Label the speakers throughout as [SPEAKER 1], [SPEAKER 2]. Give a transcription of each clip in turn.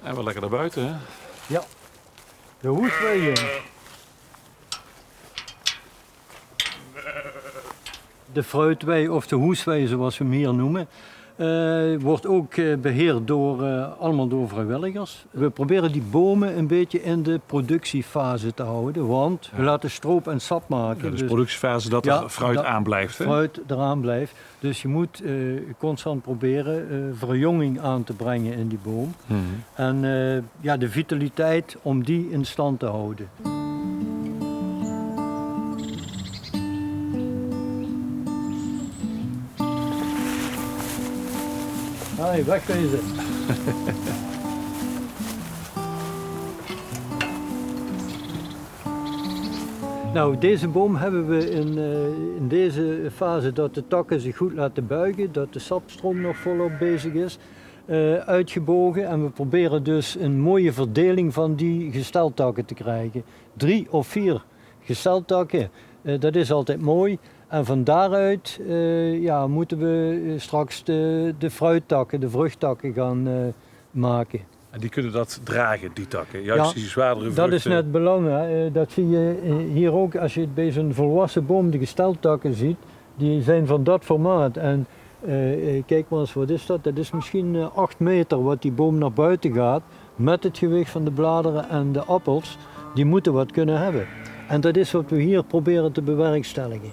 [SPEAKER 1] En wel lekker naar buiten, hè?
[SPEAKER 2] Ja, de hoestwee. De fruitwei of de hoestwei zoals we hem hier noemen, wordt ook beheerd allemaal door vrijwilligers. We proberen die bomen een beetje in de productiefase te houden, want we laten stroop en sap maken.
[SPEAKER 1] Ja, dus productiefase dat er fruit aanblijft, hè?
[SPEAKER 2] Fruit eraan blijft. Dus je moet constant proberen verjonging aan te brengen in die boom. En de vitaliteit om die in stand te houden. Hé, wegwezen. Nou, deze boom hebben we in deze fase dat de takken zich goed laten buigen, dat de sapstroom nog volop bezig is, uitgebogen. En we proberen dus een mooie verdeling van die gesteltakken te krijgen. 3 of 4 gesteltakken, dat is altijd mooi. En van daaruit moeten we straks de fruittakken, de vruchttakken gaan maken.
[SPEAKER 1] En die kunnen dat dragen, die takken? Juist die zwaardere vruchten?
[SPEAKER 2] Dat is net belangrijk. Dat zie je hier ook als je bij zo'n volwassen boom de gesteltakken ziet. Die zijn van dat formaat. En kijk maar eens, wat is dat? Dat is misschien 8 meter wat die boom naar buiten gaat. Met het gewicht van de bladeren en de appels. Die moeten wat kunnen hebben. En dat is wat we hier proberen te bewerkstelligen.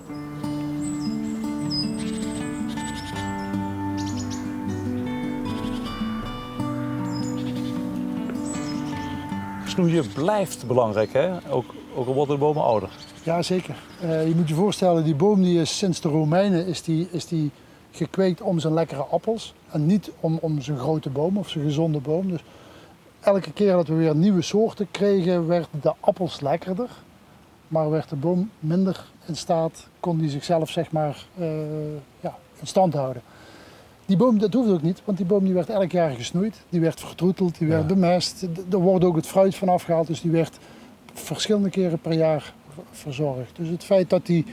[SPEAKER 1] Snoeien blijft belangrijk, hè? Ook al worden de bomen ouder.
[SPEAKER 3] Ja, zeker. Je moet je voorstellen, die boom die is sinds de Romeinen is die gekweekt om zijn lekkere appels. En niet om zijn grote boom of zijn gezonde boom. Dus elke keer dat we weer nieuwe soorten kregen, werden de appels lekkerder. Maar werd de boom minder in staat, kon die zichzelf zeg maar in stand houden. Die boom, dat hoeft ook niet, want die boom die werd elk jaar gesnoeid. Die werd vertroeteld, die werd bemest. Er wordt ook het fruit van afgehaald, dus die werd verschillende keren per jaar verzorgd. Dus het feit dat die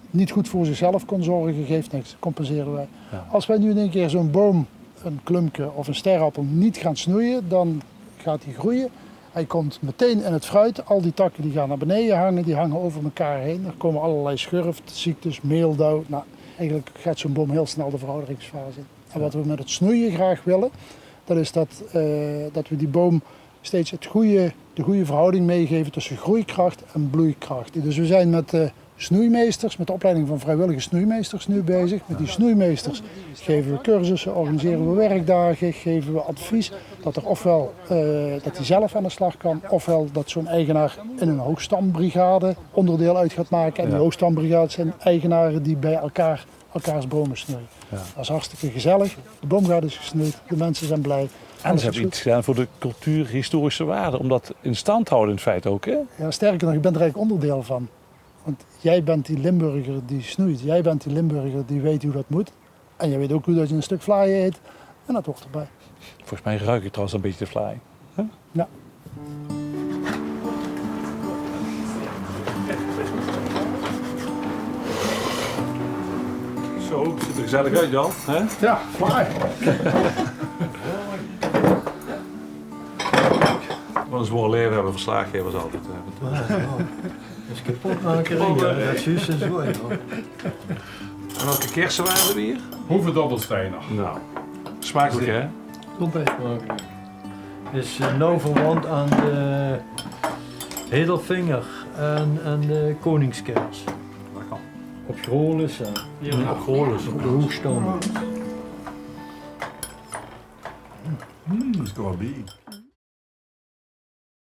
[SPEAKER 3] niet goed voor zichzelf kon zorgen, geeft niks, compenseren wij.
[SPEAKER 1] Ja.
[SPEAKER 3] Als wij nu in één keer zo'n boom, een klumpje of een sterappel niet gaan snoeien, dan gaat die groeien. Hij komt meteen in het fruit, al die takken die gaan naar beneden hangen, die hangen over elkaar heen. Er komen allerlei schurftziektes, meeldauw. Nou, eigenlijk gaat zo'n boom heel snel de verouderingsfase in. En wat we met het snoeien graag willen, dat is dat we die boom steeds de goede verhouding meegeven tussen groeikracht en bloeikracht. Dus we zijn met snoeimeesters, met de opleiding van vrijwillige snoeimeesters nu bezig. Met die snoeimeesters geven we cursussen, organiseren we werkdagen, geven we advies. Dat er ofwel dat hij zelf aan de slag kan, ofwel dat zo'n eigenaar in een hoogstambrigade onderdeel uit gaat maken. En die hoogstambrigades zijn eigenaren die bij elkaars bomen snoeien. Ja. Dat is hartstikke gezellig. De boomgaard is gesnoeid, de mensen zijn blij.
[SPEAKER 1] En ze hebben iets gedaan voor de cultuurhistorische waarde, om dat in stand te houden in feite ook, hè?
[SPEAKER 3] Ja, sterker nog, je bent er eigenlijk onderdeel van. Want jij bent die Limburger die snoeit. Jij bent die Limburger die weet hoe dat moet. En jij weet ook hoe dat je een stuk vlaai eet. En dat hoort erbij.
[SPEAKER 1] Volgens mij ruik je trouwens een beetje de vlaai. Huh?
[SPEAKER 3] Ja.
[SPEAKER 1] Zo, het ziet er gezellig uit, Jan. Hè?
[SPEAKER 3] Ja, vlaai.
[SPEAKER 1] Wat een zwolle leven hebben verslaggevers altijd.
[SPEAKER 2] Dat is kapot maken. Dat is juist en zo.
[SPEAKER 1] En welke kersen waren er hier?
[SPEAKER 4] Hoevendobbelsteiner.
[SPEAKER 1] Nou, smakelijk hè?
[SPEAKER 2] Ontbijt maken. Is nauw verwant aan de Hedelvinger en de koningskers. Op Grolis en
[SPEAKER 1] Ja, Grolis.
[SPEAKER 2] op de hoegstam.
[SPEAKER 4] Dat is toch wel bier.